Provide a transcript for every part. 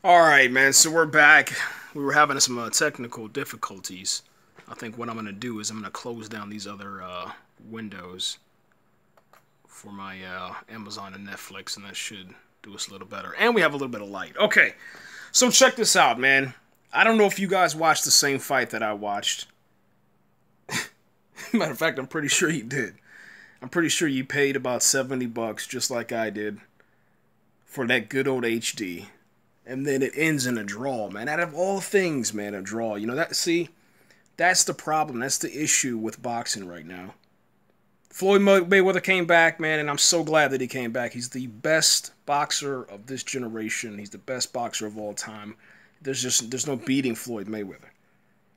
All right, man. So we're back. We were having some technical difficulties. I think what I'm gonna do is I'm gonna close down these other windows for my Amazon and Netflix, and that should do us a little better. And we have a little bit of light. Okay, so check this out, man. I don't know if you guys watched the same fight that I watched. Matter of fact, I'm pretty sure you did. I'm pretty sure you paid about $70, just like I did, for that good old HD. And then it ends in a draw, man. Out of all things, man, a draw. You know that? See, that's the problem. That's the issue with boxing right now. Floyd Mayweather came back, man, and I'm so glad that he came back. He's the best boxer of this generation. He's the best boxer of all time. There's no beating Floyd Mayweather.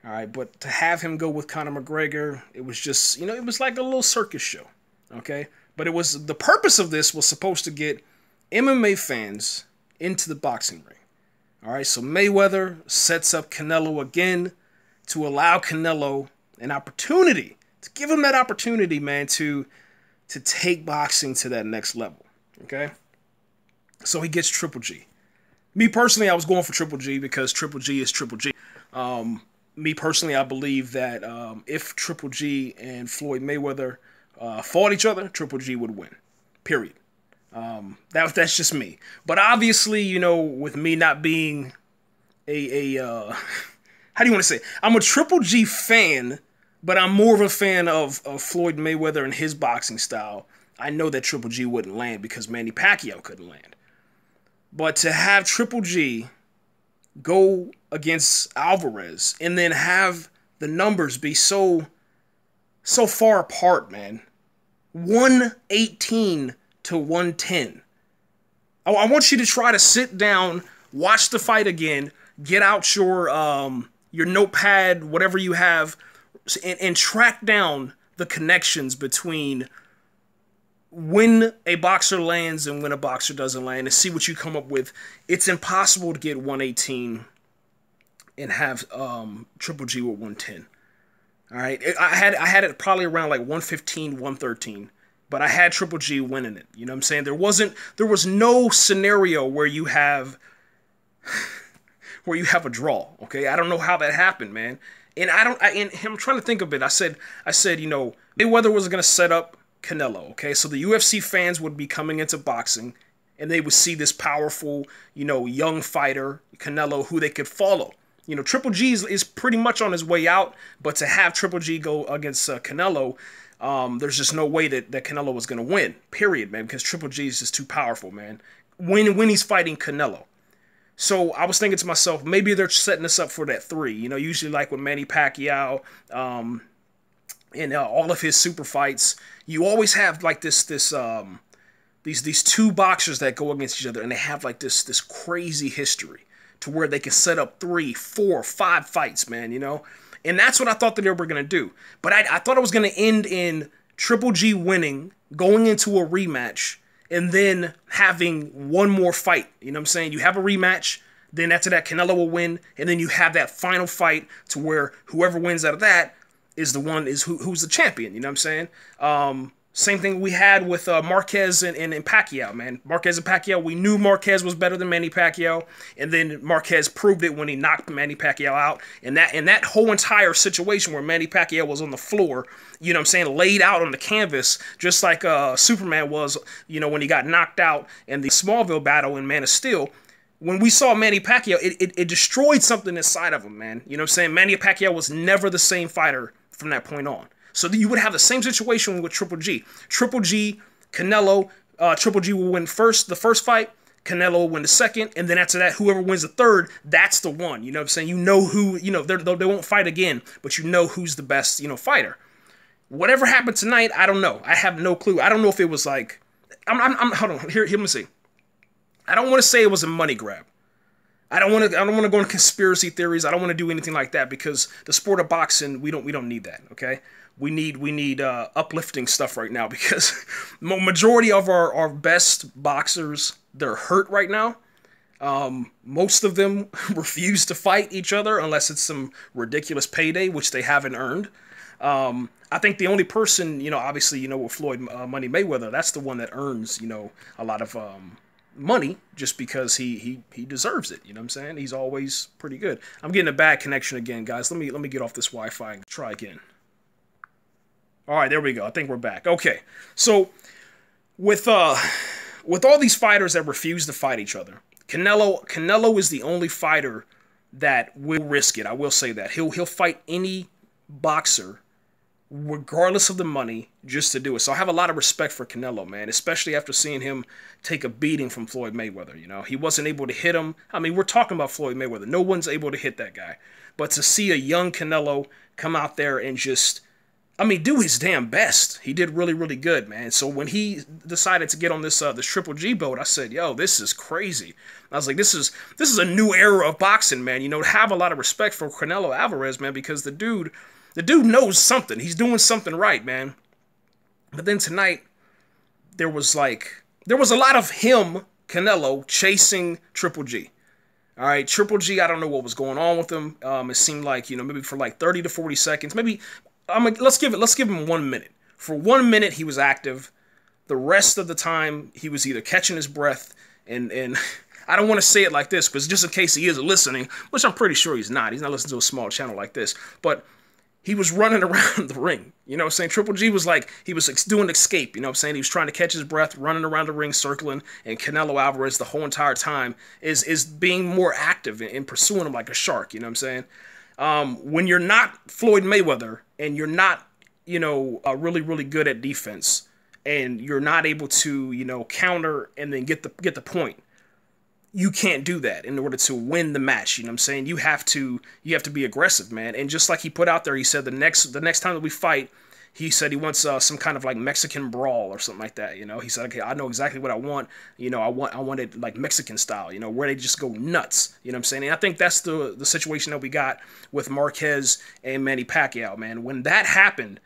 All right, but to have him go with Conor McGregor, it was just, it was like a little circus show. Okay, but the purpose of this was supposed to get MMA fans into the boxing ring. All right, so Mayweather sets up Canelo again to allow Canelo an opportunity, to give him that opportunity, man, to take boxing to that next level. Okay, so he gets Triple G. Me personally, I was going for Triple G because Triple G is Triple G. Me personally, I believe that if Triple G and Floyd Mayweather fought each other, Triple G would win. Period. That's just me. But obviously, with me not being how do you want to say it? I'm a Triple G fan, but I'm more of a fan of Floyd Mayweather and his boxing style. I know that Triple G wouldn't land because Manny Pacquiao couldn't land. But to have Triple G go against Alvarez and then have the numbers be so far apart, man. 118 to 110. I want you to try to sit down, watch the fight again, get out your notepad, whatever you have, and track down the connections between when a boxer lands and when a boxer doesn't land, and see what you come up with. It's impossible to get 118 and have Triple G with 110. All right, I had it probably around like 115, 113. But I had Triple G winning it. You know what I'm saying? There was no scenario where you have a draw. Okay, I don't know how that happened, man. And I'm trying to think of it. I said, Mayweather was gonna set up Canelo. Okay, so the UFC fans would be coming into boxing, and they would see this powerful, young fighter Canelo who they could follow. Triple G is pretty much on his way out, but to have Triple G go against Canelo. There's just no way that Canelo was going to win, period, man, because Triple G is just too powerful, man, when he's fighting Canelo. So I was thinking to myself, maybe they're setting us up for that 3. Usually like with Manny Pacquiao and all of his super fights, you always have like these 2 boxers that go against each other, and they have like this crazy history to where they can set up 3, 4, 5 fights, man, And that's what I thought that they were going to do. But I thought it was going to end in Triple G winning, going into a rematch, and then having one more fight. You know what I'm saying? You have a rematch, then after that Canelo will win, and then you have that final fight to where whoever wins out of that is the one who's the champion. You know what I'm saying? Same thing we had with Marquez and Pacquiao, man. Marquez and Pacquiao, we knew Marquez was better than Manny Pacquiao, and then Marquez proved it when he knocked Manny Pacquiao out. And that whole entire situation where Manny Pacquiao was on the floor, you know what I'm saying, laid out on the canvas, just like Superman was, when he got knocked out in the Smallville battle in Man of Steel. When we saw Manny Pacquiao, it destroyed something inside of him, man. You know what I'm saying? Manny Pacquiao was never the same fighter from that point on. So you would have the same situation with Triple G. Triple G, Canelo, Triple G will win the first fight, Canelo will win the second, and then after that, whoever wins the third, that's the one. You know what I'm saying? Who, they won't fight again, but you know who's the best, fighter. Whatever happened tonight, I don't know. I have no clue. I don't know if it was like, hold on, here, let me see. I don't want to say it was a money grab. I don't want to go into conspiracy theories. I don't want to do anything like that because the sport of boxing, we don't need that, okay? We need uplifting stuff right now because majority of our best boxers, they're hurt right now. Most of them refuse to fight each other unless it's some ridiculous payday, which they haven't earned. I think the only person, obviously, with Floyd Money Mayweather, that's the one that earns, a lot of money just because he deserves it. You know what I'm saying? He's always pretty good. I'm getting a bad connection again, guys. Let me get off this Wi-Fi and try again. All right, there we go. I think we're back. Okay, so with all these fighters that refuse to fight each other, Canelo is the only fighter that will risk it. I will say that he'll fight any boxer, regardless of the money, just to do it. So I have a lot of respect for Canelo, man, especially after seeing him take a beating from Floyd Mayweather. You know, he wasn't able to hit him. I mean, we're talking about Floyd Mayweather. No one's able to hit that guy. But to see a young Canelo come out there and just, I mean, do his damn best. He did really, really good, man. So when he decided to get on this Triple G boat, I said, yo, this is crazy. I was like, this is a new era of boxing, man. You know, have a lot of respect for Canelo Alvarez, man, because the dude knows something. He's doing something right, man. But then tonight, there was a lot of him, Canelo, chasing Triple G. All right, Triple G, I don't know what was going on with him. It seemed like, you know, maybe for like 30 to 40 seconds, maybe. Let's give him 1 minute. For 1 minute, he was active. The rest of the time, he was either catching his breath and I don't want to say it like this, because just in case he is listening, which I'm pretty sure he's not. He's not listening to a small channel like this, but he was running around the ring. You know what I'm saying? Triple G was like, he was doing escape. You know what I'm saying? He was trying to catch his breath, running around the ring, circling, and Canelo Alvarez the whole entire time is being more active and pursuing him like a shark. You know what I'm saying? When you're not Floyd Mayweather and you're not, you know, really, really good at defense, and you're not able to, you know, counter and then get the point, you can't do that in order to win the match. You know what I'm saying? You have to be aggressive, man. And just like he put out there, he said the next time that we fight, he said he wants some kind of like Mexican brawl or something like that. You know, he said, okay, I know exactly what I want. You know, I want it like Mexican style, you know, where they just go nuts. You know what I'm saying? And I think that's the situation that we got with Marquez and Manny Pacquiao, man. When that happened,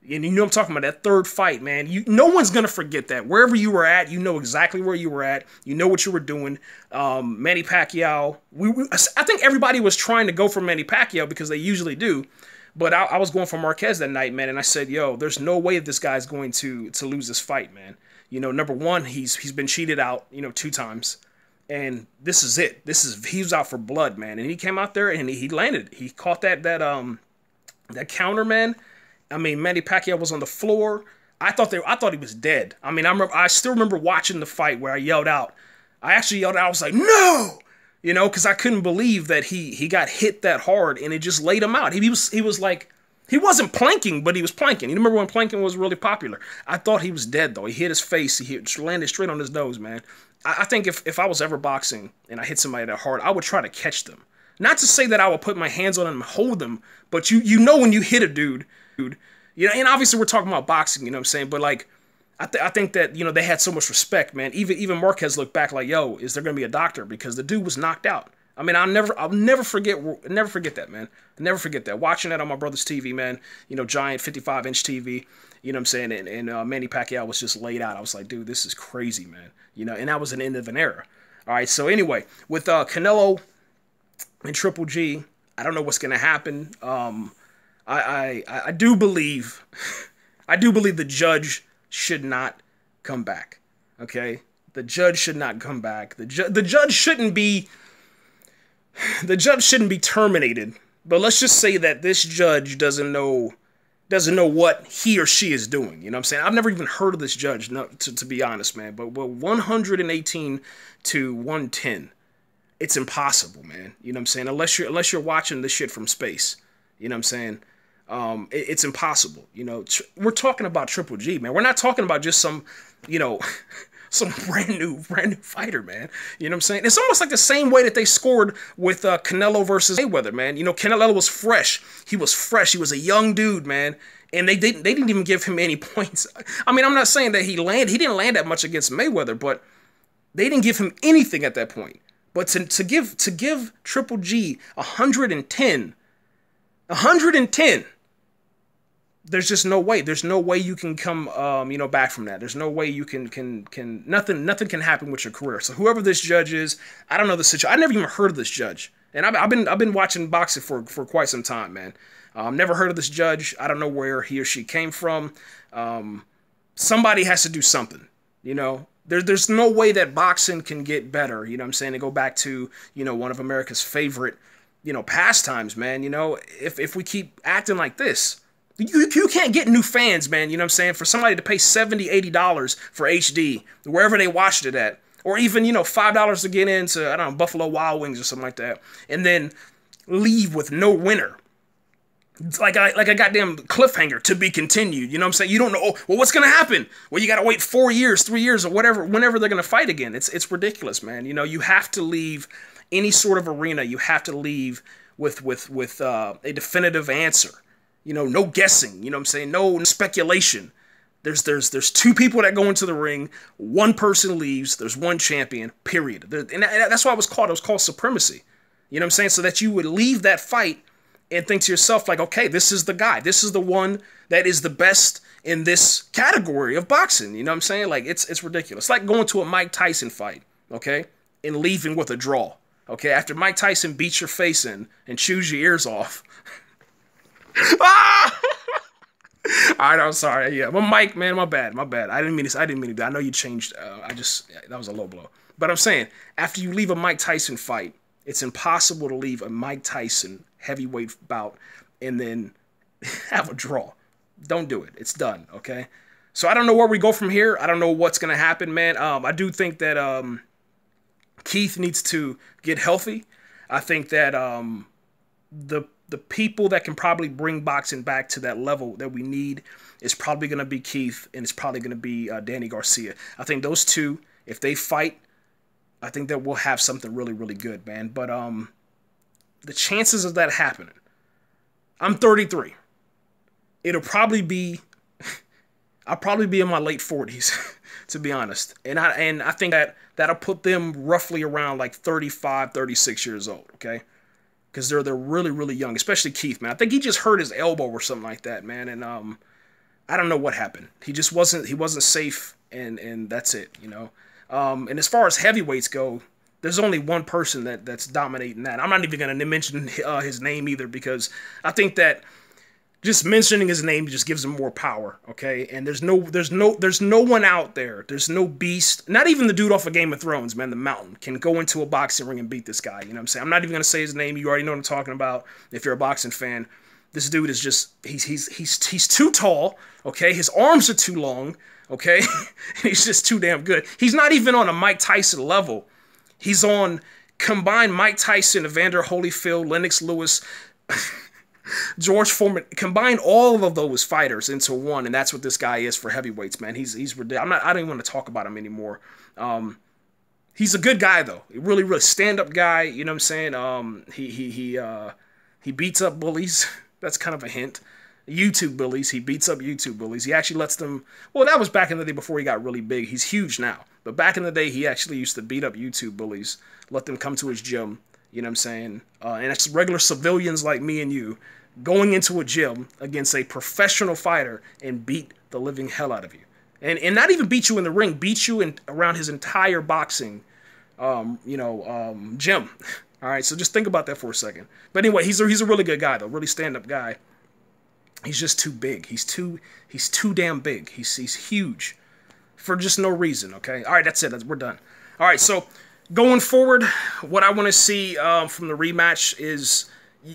and you know I'm talking about that third fight, man. No one's going to forget that. Wherever you were at, you know exactly where you were at. You know what you were doing. Manny Pacquiao, I think everybody was trying to go for Manny Pacquiao because they usually do. But I was going for Marquez that night, man, and I said, yo, there's no way this guy's going to lose this fight, man. You know, number one, he's been cheated out, you know, 2 times. And this is it. He was out for blood, man. And he came out there and he landed. He caught that counter, man. I mean, Manny Pacquiao was on the floor. I thought he was dead. I mean, I still remember watching the fight where I yelled out. I actually yelled out. I was like, no! You know, because I couldn't believe that he got hit that hard and it just laid him out. He was like, he wasn't planking, but he was planking. You remember when planking was really popular? I thought he was dead, though. He hit his face. He landed straight on his nose, man. I think if I was ever boxing and I hit somebody that hard, I would try to catch them. Not to say that I would put my hands on them and hold them, but you know when you hit a dude, you know, and obviously we're talking about boxing, you know what I'm saying? But like, I think that, you know, they had so much respect, man. Even Marquez looked back like, yo, is there gonna be a doctor? Because the dude was knocked out. I mean, I'll never forget that, man. I'll never forget that. Watching that on my brother's TV, man. You know, giant 55-inch TV. You know what I'm saying? And Manny Pacquiao was just laid out. I was like, dude, this is crazy, man. You know, and that was an end of an era. All right, so anyway, with Canelo and Triple G, I don't know what's gonna happen. I do believe the judge should not come back. Okay, the judge should not come back. The judge shouldn't be terminated. But let's just say that this judge doesn't know what he or she is doing. You know what I'm saying? I've never even heard of this judge, to be honest, man. But 118 to 110, it's impossible, man. You know what I'm saying? Unless you're watching this shit from space. You know what I'm saying? It's impossible. You know, we're talking about Triple G, man. We're not talking about just some, you know, some brand new fighter, man. You know what I'm saying? It's almost like the same way that they scored with Canelo versus Mayweather, man. You know, Canelo was fresh. He was fresh. He was a young dude, man. And they didn't even give him any points. I mean, I'm not saying that he didn't land that much against Mayweather, but they didn't give him anything at that point. But to give Triple G 110, there's just no way. There's no way you can come, you know, back from that. There's no way you can nothing can happen with your career. So whoever this judge is, I don't know the situation. I never even heard of this judge, and I've been watching boxing for quite some time, man. Never heard of this judge. I don't know where he or she came from. Somebody has to do something, you know. There's no way that boxing can get better, you know what I'm saying, to go back to, you know, one of America's favorite, you know, pastimes, man. You know, if we keep acting like this, you can't get new fans, man, you know what I'm saying, for somebody to pay $70, $80 for HD, wherever they watched it at, or even, you know, $5 to get into, I don't know, Buffalo Wild Wings or something like that, and then leave with no winner. Like a goddamn cliffhanger to be continued. You know what I'm saying? You don't know, oh, well, what's going to happen? Well, you got to wait 4 years, 3 years, or whatever, whenever they're going to fight again. It's ridiculous, man. You know, you have to leave any sort of arena. You have to leave with a definitive answer. You know, no guessing. You know what I'm saying? No speculation. There's two people that go into the ring. One person leaves. There's one champion, period. And that's why it was called supremacy. You know what I'm saying? So that you would leave that fight and think to yourself, like, okay, this is the guy. This is the one that is the best in this category of boxing. You know what I'm saying? Like, it's ridiculous. It's like going to a Mike Tyson fight, okay, and leaving with a draw, okay? After Mike Tyson beats your face in and chews your ears off. Ah! All right, I'm sorry. Yeah, but Mike, man, my bad. I didn't mean to. I know you changed. That was a low blow. But I'm saying, after you leave a Mike Tyson fight, it's impossible to leave a Mike Tyson heavyweight bout and then have a draw. Don't do it. It's done, okay? So I don't know where we go from here. I don't know what's going to happen, man. I do think that Keith needs to get healthy. I think that the people that can probably bring boxing back to that level that we need is probably going to be Keith, and it's probably going to be Danny Garcia. I think those two, if they fight, I think that we'll have something really, really good, man. But the chances of that happening, I'm 33. It'll probably be, I'll probably be in my late 40s, to be honest. And I think that that'll put them roughly around like 35, 36 years old, okay? Because they're really, really young, especially Keith, man. I think he just hurt his elbow or something like that, man. And I don't know what happened. He wasn't safe, and that's it, you know. And as far as heavyweights go, there's only one person that's dominating that. I'm not even going to mention his name either, because I think that just mentioning his name just gives him more power, okay? And there's no one out there. There's no beast. Not even the dude off of Game of Thrones, man, the Mountain, can go into a boxing ring and beat this guy. You know what I'm saying? I'm not even going to say his name. You already know what I'm talking about if you're a boxing fan. This dude is just, he's too tall, okay? His arms are too long, okay? He's just too damn good. He's not even on a Mike Tyson level. He's on combined Mike Tyson, Evander Holyfield, Lennox Lewis, George Foreman. Combine all of those fighters into one, and that's what this guy is for heavyweights, man. He's ridiculous. I don't even want to talk about him anymore. He's a good guy though. A really, really stand-up guy. You know what I'm saying? He beats up bullies. That's kind of a hint. YouTube bullies. He beats up YouTube bullies. He actually lets them. Well, that was back in the day before he got really big. He's huge now, but back in the day, he actually used to beat up YouTube bullies, let them come to his gym. You know what I'm saying? And it's regular civilians like me and you going into a gym against a professional fighter and beat the living hell out of you. And not even beat you in the ring, beat you around his entire boxing, gym. All right, so just think about that for a second. But anyway, he's a really good guy, though, really stand-up guy. He's just too big. He's too damn big. He's huge for just no reason, okay? All right, that's it. We're done. All right, so going forward, what I want to see from the rematch is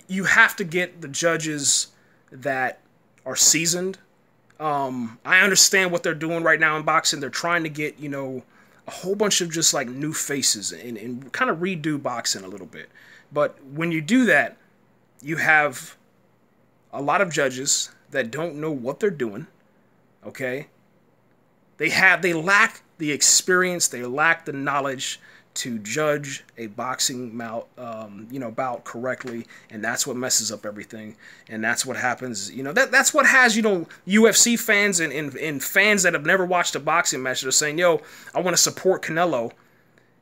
you have to get the judges that are seasoned. I understand what they're doing right now in boxing. They're trying to get, a whole bunch of just like new faces and kind of redo boxing a little bit. But when you do that, you have a lot of judges that don't know what they're doing, okay? They lack the experience, they lack the knowledge to judge a boxing bout correctly, and that's what messes up everything. And that's what happens, that's what has, UFC fans and fans that have never watched a boxing match that are saying, yo, I want to support Canelo,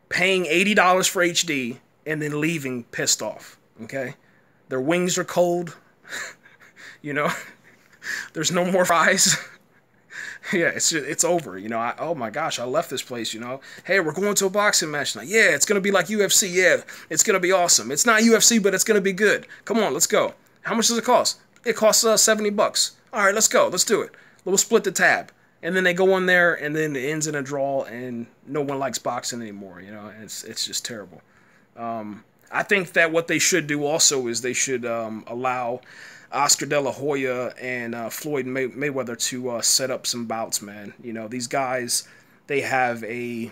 paying $80 for HD, and then leaving pissed off, okay? Their wings are cold, there's no more fries. Yeah, it's over, oh my gosh, I left this place, Hey, we're going to a boxing match now. Yeah, it's going to be like UFC. Yeah, it's going to be awesome. It's not UFC, but it's going to be good. Come on, let's go. How much does it cost? It costs $70. All right, let's go. Let's do it. We'll split the tab. and then they go in there, and then it ends in a draw, and no one likes boxing anymore. You know, it's just terrible. I think that what they should do also is they should allow Oscar De La Hoya and Floyd Mayweather to set up some bouts, man. You know, these guys, they have a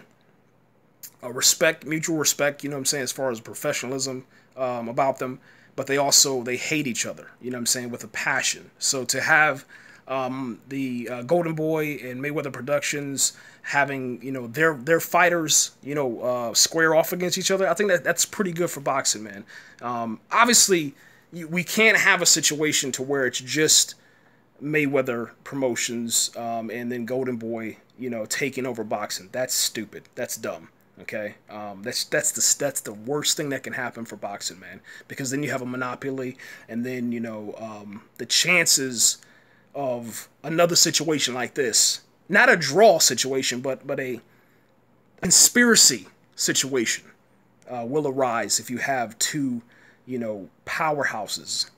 respect, mutual respect, you know what I'm saying, as far as professionalism about them, but they hate each other, you know what I'm saying, with a passion. So to have the Golden Boy and Mayweather Productions having, you know, their fighters, you know, square off against each other, I think that's pretty good for boxing, man. Obviously, we can't have a situation to where it's just Mayweather Promotions and then Golden Boy, you know, taking over boxing. That's stupid. That's dumb. Okay, that's the worst thing that can happen for boxing, man. Because then you have a monopoly, and then, you know, the chances of another situation like this, not a draw situation, but a conspiracy situation, will arise if you have two, you know, powerhouses.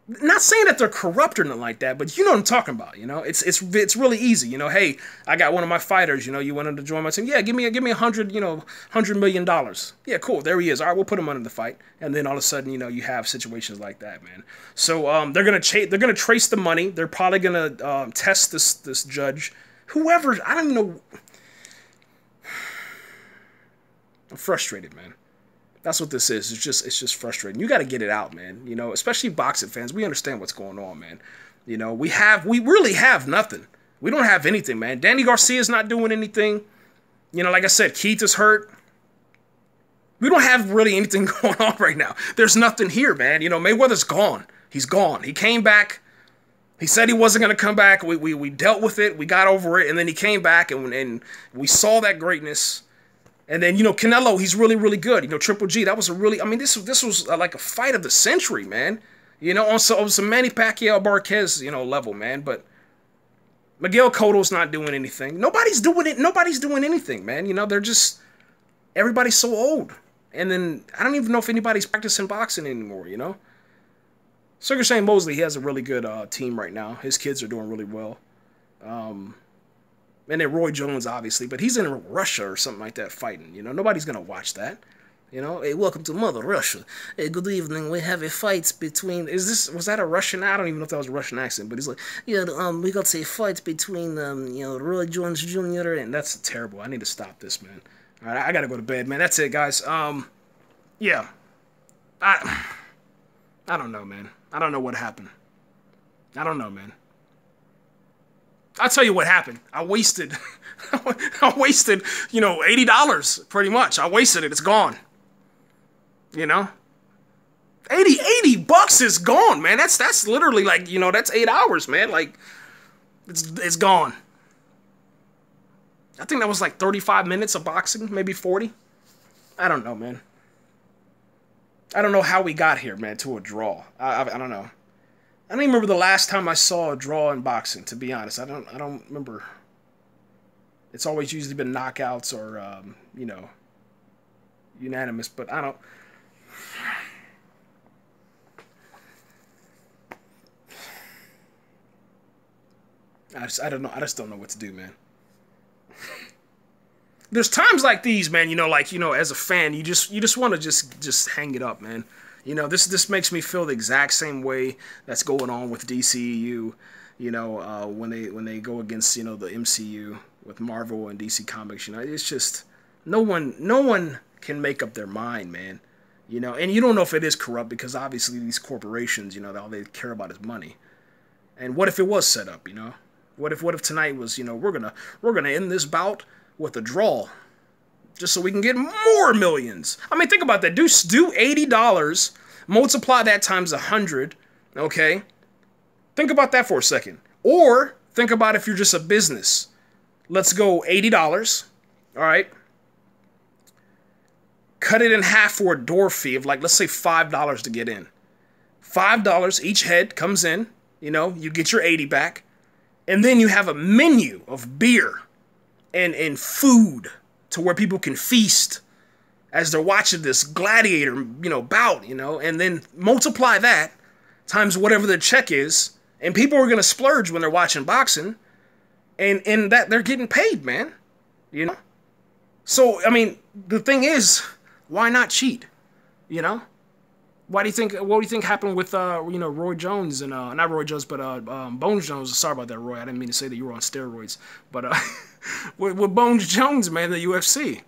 Not saying that they're corrupt or nothing like that, but you know what I'm talking about. You know, it's really easy. You know, hey, I got one of my fighters. You know, you wanted to join my team. Yeah, give me $100 million. Yeah, cool. There he is. All right, we'll put him under the fight. And then all of a sudden, you know, you have situations like that, man. So they're gonna trace the money. They're probably gonna test this judge, whoever. I don't even know. I'm frustrated, man. That's what this is. It's just frustrating. You got to get it out, man. You know, especially boxing fans. We understand what's going on, man. You know, we really have nothing. We don't have anything, man. Danny Garcia's not doing anything. You know, like I said, Keith is hurt. We don't have really anything going on right now. There's nothing here, man. You know, Mayweather's gone. He's gone. He came back. He said he wasn't going to come back. We dealt with it. We got over it. And then he came back, and we saw that greatness. And then, you know, Canelo, he's really, really good. You know, Triple G, that was a really, I mean, this was like a fight of the century, man. You know, on some Manny Pacquiao Marquez, you know, level, man. But Miguel Cotto's not doing anything. Nobody's doing it. Nobody's doing anything, man. You know, they're just, everybody's so old. And then I don't even know if anybody's practicing boxing anymore, you know. Sugar Shane Mosley, he has a really good team right now. His kids are doing really well. And then Roy Jones, obviously, but he's in Russia or something like that fighting. You know, nobody's going to watch that. You know, hey, welcome to Mother Russia. Hey, good evening. We have a fight between, was that a Russian? I don't even know if that was a Russian accent, but he's like, yeah, we got a fight between, you know, Roy Jones Jr. And that's terrible. I need to stop this, man. All right, I got to go to bed, man. That's it, guys. Yeah. I don't know, man. I don't know what happened. I don't know, man. I'll tell you what happened. I wasted, you know, $80 pretty much. I wasted it. It's gone. You know, 80 bucks is gone, man. That's literally like, you know, that's 8 hours, man. Like, it's gone. I think that was like 35 minutes of boxing, maybe 40. I don't know, man. I don't know how we got here, man, to a draw. I don't know. I don't even remember the last time I saw a draw in boxing, to be honest. I don't remember. It's always usually been knockouts or, you know, unanimous, but I don't. I don't know. I just don't know what to do, man. There's times like these, man, you know, like, you know, as a fan, you just want to just hang it up, man. You know, this makes me feel the exact same way that's going on with DCEU, you know, when they go against, you know, the MCU with Marvel and DC Comics. You know, it's just no one can make up their mind, man. You know, and you don't know if it is corrupt because obviously these corporations, you know, all they care about is money. And what if it was set up, you know? What if tonight was, you know, we're gonna end this bout with a draw, just so we can get more millions. I mean, think about that. Do $80, multiply that times 100, okay? Think about that for a second. Or think about if you're just a business. Let's go $80, all right? Cut it in half for a door fee of, like, let's say $5 to get in. $5 each head comes in, you know, you get your 80 back, and then you have a menu of beer and food to where people can feast as they're watching this gladiator, you know, bout, you know, and then multiply that times whatever the check is, and people are going to splurge when they're watching boxing. and that they're getting paid, man. You know. So I mean, the thing is, why not cheat? You know. Why do you think? What do you think happened with Roy Jones and not Roy Jones, but Bones Jones? Sorry about that, Roy. I didn't mean to say that you were on steroids, but with Bones Jones, man, the UFC.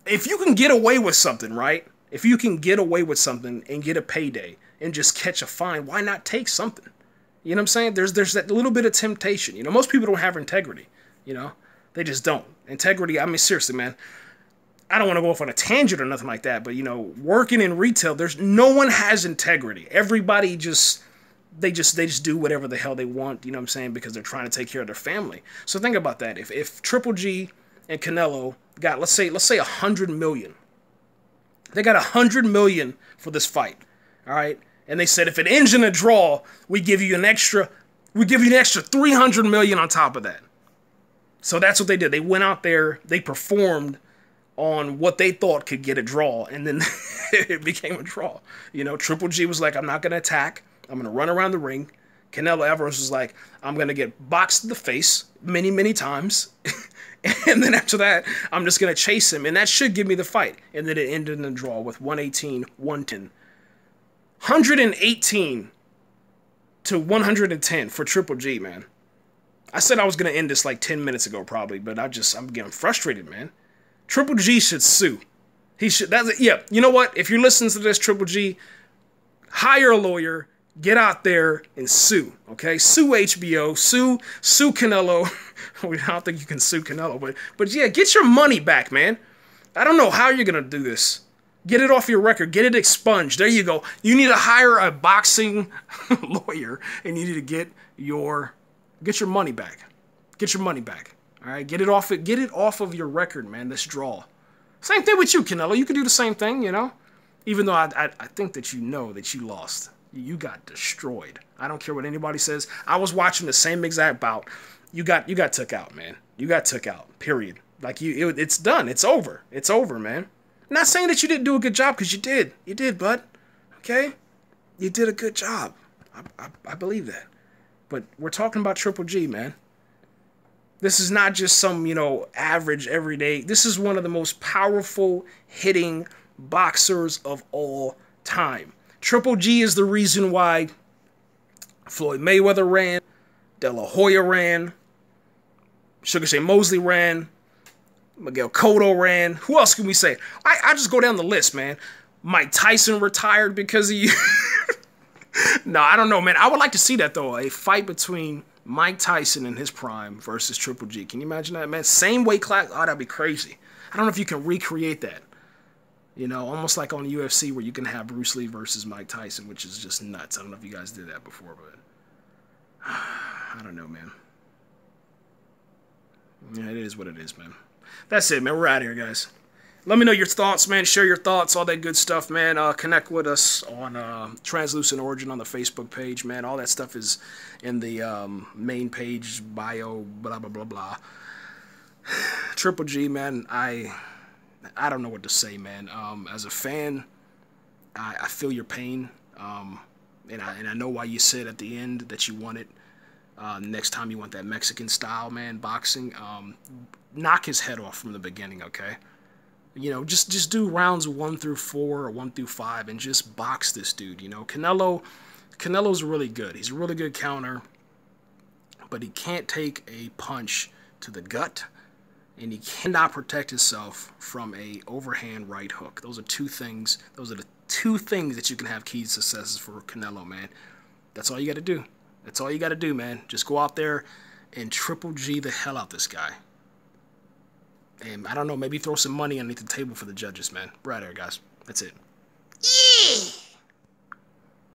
If you can get away with something, right? If you can get away with something and get a payday and just catch a fine, why not take something? You know what I'm saying? There's that little bit of temptation. You know, most people don't have integrity. You know, they just don't. Integrity. I mean, seriously, man. I don't want to go off on a tangent or nothing like that, but, you know, working in retail, no one has integrity. Everybody they just do whatever the hell they want, you know what I'm saying, because they're trying to take care of their family. So think about that. If Triple G and Canelo got, let's say $100 million. They got $100 million for this fight, all right? And they said if it ends in a draw, we give you an extra $300 million on top of that. So that's what they did. They went out there, they performed on what they thought could get a draw, and then it became a draw. You know, Triple G was like, I'm not going to attack. I'm going to run around the ring. Canelo Alvarez was like, I'm going to get boxed in the face many, many times. And then after that, I'm just going to chase him, and that should give me the fight. And then it ended in a draw with 118-110. 118 to 110 for Triple G, man. I said I was going to end this like 10 minutes ago probably, but I'm getting frustrated, man. Triple G should sue. He should. Yeah. You know what? If you're listening to this, Triple G, hire a lawyer, get out there and sue. Okay, sue HBO, sue Canelo. I don't think you can sue Canelo, but yeah, get your money back, man. I don't know how you're gonna do this. Get it off your record. Get it expunged. There you go. You need to hire a boxing lawyer, and you need to get your money back. Get your money back. All right, get it off of your record, man. This draw. Same thing with you, Canelo. You can do the same thing, you know. Even though I think that you know that you lost. You got destroyed. I don't care what anybody says. I was watching the same exact bout. You got took out, man. You got took out. Period. Like it's done. It's over. It's over, man. I'm not saying that you didn't do a good job, because you did. You did, bud. Okay, you did a good job. I believe that. But we're talking about Triple G, man. This is not just some, you know, average everyday. This is one of the most powerful hitting boxers of all time. Triple G is the reason why Floyd Mayweather ran, De La Hoya ran, Sugar Shane Mosley ran, Miguel Cotto ran. Who else can we say? I just go down the list, man. Mike Tyson retired because of you. No, I don't know, man. I would like to see that, though. A fight between Mike Tyson in his prime versus Triple G. Can you imagine that, man? Same weight class. Oh, that'd be crazy. I don't know if you can recreate that. You know, almost like on the UFC where you can have Bruce Lee versus Mike Tyson, which is just nuts. I don't know if you guys did that before, but I don't know, man. Yeah, it is what it is, man. That's it, man. We're out of here, guys. Let me know your thoughts, man. Share your thoughts, all that good stuff, man. Connect with us on Translucent Origin on the Facebook page, man. All that stuff is in the main page, bio, blah, blah, blah, blah. Triple G, man, I don't know what to say, man. As a fan, I feel your pain, and I know why you said at the end that you want it. Next time you want that Mexican style, man, boxing. Knock his head off from the beginning, okay? You know, just do rounds 1 through 4 or 1 through 5 and just box this dude, you know. Canelo's really good. He's a really good counter, but he can't take a punch to the gut, and he cannot protect himself from a overhand right hook. Those are two things. Those are the two things that you can have key successes for Canelo, man. That's all you got to do. That's all you got to do, man. Just go out there and Triple G the hell out this guy. And I don't know, maybe throw some money underneath the table for the judges, man. We're out here, guys. That's it. Yeah!